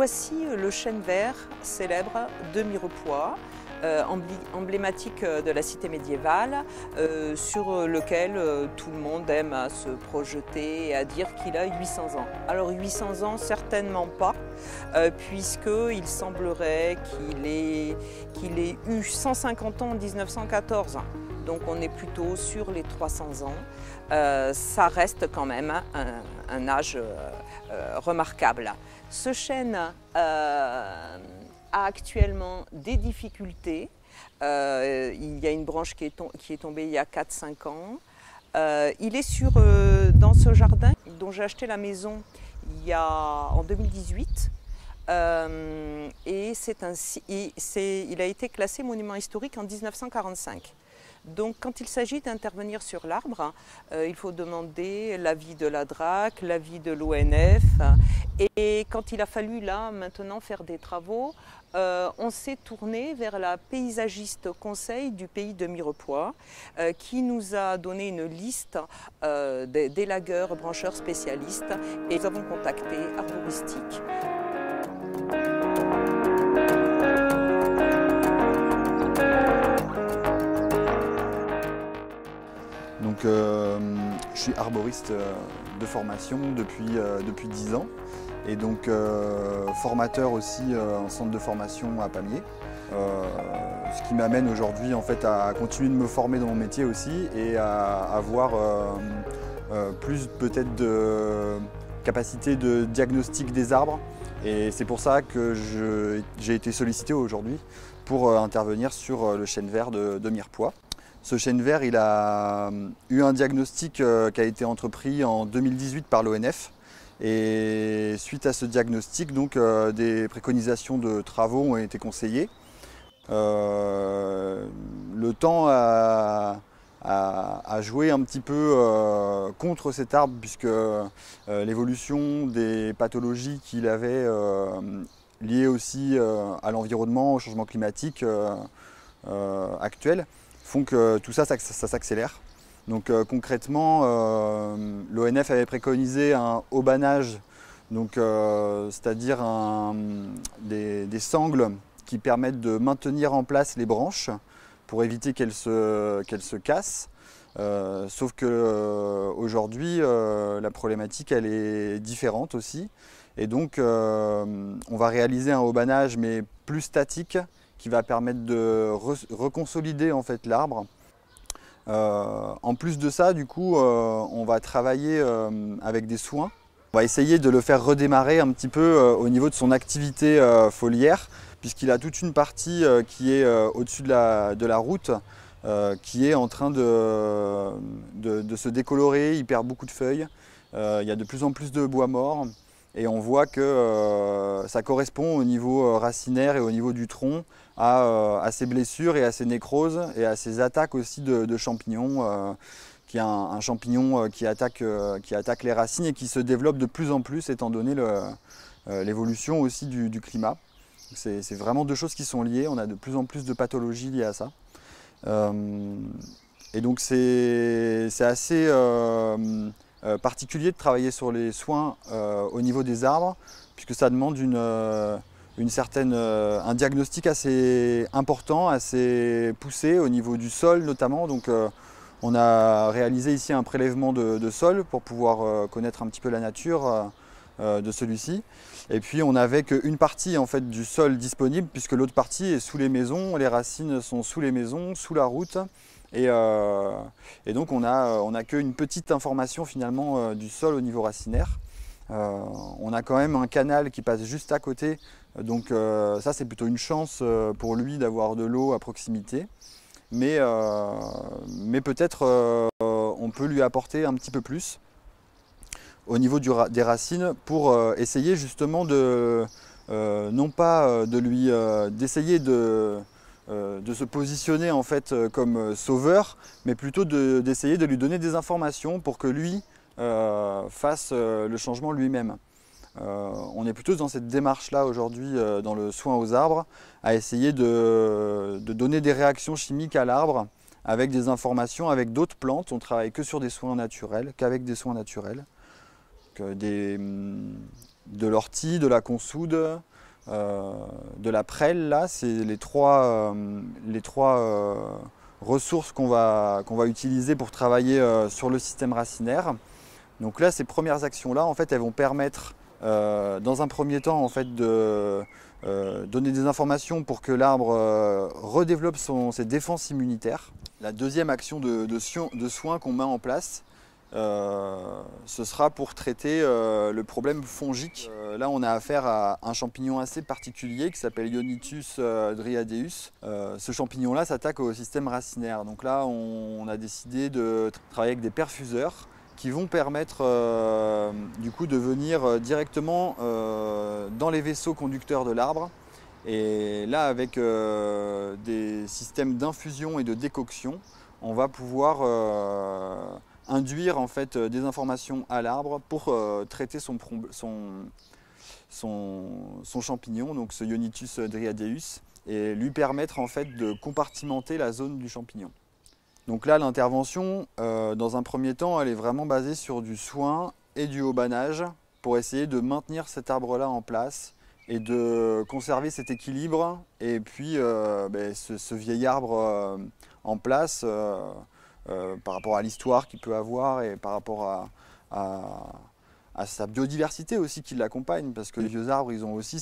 voici le chêne vert célèbre de Mirepoix, emblématique de la cité médiévale, sur lequel tout le monde aime à se projeter et à dire qu'il a 800 ans. Alors 800 ans, certainement pas, puisqu'il semblerait qu'il ait eu 150 ans en 1914. Donc on est plutôt sur les 300 ans. Ça reste quand même un âge remarquable. Ce chêne a actuellement des difficultés. Il y a une branche qui est tombée il y a 4-5 ans. Il est dans ce jardin dont j'ai acheté la maison en 2018. Et il a été classé monument historique en 1945. Donc quand il s'agit d'intervenir sur l'arbre, il faut demander l'avis de la DRAC, l'avis de l'ONF. Et quand il a fallu là maintenant faire des travaux, on s'est tourné vers la paysagiste conseil du pays de Mirepoix qui nous a donné une liste d'élagueurs, brancheurs spécialistes et nous avons contacté Arboristique. Donc, je suis arboriste de formation depuis 10 ans et donc formateur aussi en centre de formation à Pamiers. Ce qui m'amène aujourd'hui en fait à continuer de me former dans mon métier aussi et à avoir plus peut-être de capacité de diagnostic des arbres. Et c'est pour ça que j'ai été sollicité aujourd'hui pour intervenir sur le chêne vert de Mirepoix. Ce chêne vert, il a eu un diagnostic qui a été entrepris en 2018 par l'ONF. Et suite à ce diagnostic, donc, des préconisations de travaux ont été conseillées. Le temps a joué un petit peu contre cet arbre puisque l'évolution des pathologies qu'il avait liées aussi à l'environnement, au changement climatique actuel, font que tout ça s'accélère. Donc concrètement, l'ONF avait préconisé un haubanage, c'est-à-dire des sangles qui permettent de maintenir en place les branches pour éviter qu'elles se cassent. Sauf qu'aujourd'hui, la problématique elle est différente aussi. Et donc on va réaliser un haubanage mais plus statique, qui va permettre de reconsolider en fait l'arbre. En plus de ça, du coup, on va travailler avec des soins. On va essayer de le faire redémarrer un petit peu au niveau de son activité foliaire, puisqu'il a toute une partie qui est au-dessus de la route, qui est en train de se décolorer. Il perd beaucoup de feuilles. Il y a de plus en plus de bois mort. Et on voit que ça correspond au niveau racinaire et au niveau du tronc à ces blessures et à ces nécroses et à ces attaques aussi de champignons, qui est un champignon qui attaque les racines et qui se développe de plus en plus étant donné l'évolution aussi du climat. C'est vraiment deux choses qui sont liées, on a de plus en plus de pathologies liées à ça. Et donc c'est assez particulier de travailler sur les soins au niveau des arbres, puisque ça demande un diagnostic assez important, assez poussé au niveau du sol notamment. Donc on a réalisé ici un prélèvement de sol pour pouvoir connaître un petit peu la nature de celui-ci. Et puis on n'avait qu'une partie en fait du sol disponible, puisque l'autre partie est sous les maisons, les racines sont sous les maisons, sous la route. Et donc on a qu'une petite information finalement du sol au niveau racinaire. On a quand même un canal qui passe juste à côté, donc ça c'est plutôt une chance pour lui d'avoir de l'eau à proximité. Mais peut-être on peut lui apporter un petit peu plus au niveau des racines pour essayer justement non pas d'essayer de se positionner en fait comme sauveur, mais plutôt d'essayer de lui donner des informations pour que lui fasse le changement lui-même. On est plutôt dans cette démarche-là aujourd'hui dans le soin aux arbres, à essayer de donner des réactions chimiques à l'arbre avec des informations, avec d'autres plantes. On travaille que sur des soins naturels, qu'avec des soins naturels. De l'ortie, de la consoude, de la prêle, là, c'est les trois ressources qu'on va utiliser pour travailler sur le système racinaire. Donc là, ces premières actions-là, en fait, elles vont permettre, dans un premier temps, en fait, de donner des informations pour que l'arbre redéveloppe ses défenses immunitaires. La deuxième action de soins qu'on met en place, ce sera pour traiter le problème fongique. Là, on a affaire à un champignon assez particulier qui s'appelle Ionitus driadeus. Ce champignon-là s'attaque au système racinaire. Donc là, on a décidé de travailler avec des perfuseurs qui vont permettre du coup de venir directement dans les vaisseaux conducteurs de l'arbre. Et là, avec des systèmes d'infusion et de décoction, on va pouvoir induire en fait des informations à l'arbre pour traiter son champignon, donc ce Ionitus driadeus, et lui permettre en fait de compartimenter la zone du champignon. Donc là, l'intervention, dans un premier temps, elle est vraiment basée sur du soin et du haubanage pour essayer de maintenir cet arbre-là en place et de conserver cet équilibre et puis ce vieil arbre en place par rapport à l'histoire qu'il peut avoir et par rapport à sa biodiversité aussi qui l'accompagne, parce que les vieux arbres, ils ont aussi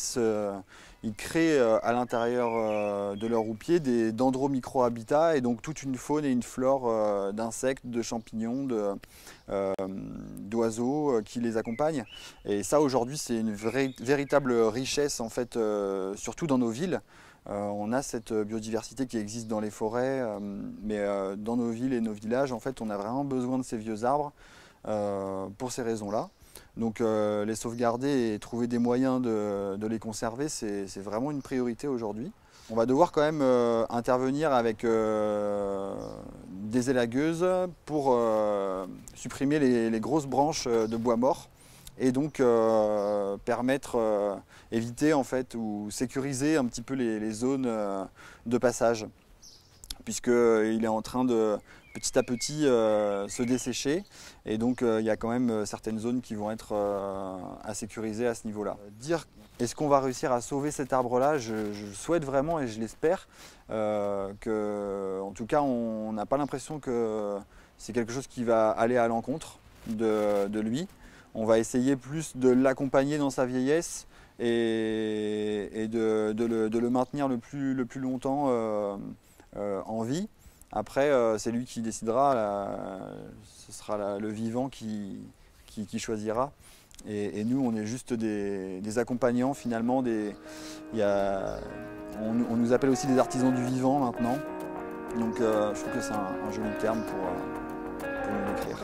ils créent à l'intérieur de leur roupier des dendromicro-habitats et donc toute une faune et une flore d'insectes, de champignons, d'oiseaux qui les accompagnent. Et ça, aujourd'hui, c'est une véritable richesse en fait, surtout dans nos villes. On a cette biodiversité qui existe dans les forêts, mais dans nos villes et nos villages, en fait, on a vraiment besoin de ces vieux arbres pour ces raisons-là. Donc les sauvegarder et trouver des moyens de les conserver, c'est vraiment une priorité aujourd'hui. On va devoir quand même intervenir avec des élagueuses pour supprimer les grosses branches de bois mort et donc éviter en fait ou sécuriser un petit peu les zones de passage, puisqu'il est en train de petit à petit se dessécher et donc il y a quand même certaines zones qui vont être à sécuriser à ce niveau-là. Dire est-ce qu'on va réussir à sauver cet arbre-là, je le souhaite vraiment et je l'espère, en tout cas on n'a pas l'impression que c'est quelque chose qui va aller à l'encontre de lui. On va essayer plus de l'accompagner dans sa vieillesse et de le maintenir le plus longtemps en vie. Après, c'est lui qui décidera, ce sera le vivant qui choisira. Et nous, on est juste des accompagnants finalement. On nous appelle aussi des artisans du vivant maintenant. Donc je trouve que c'est un joli terme pour nous décrire.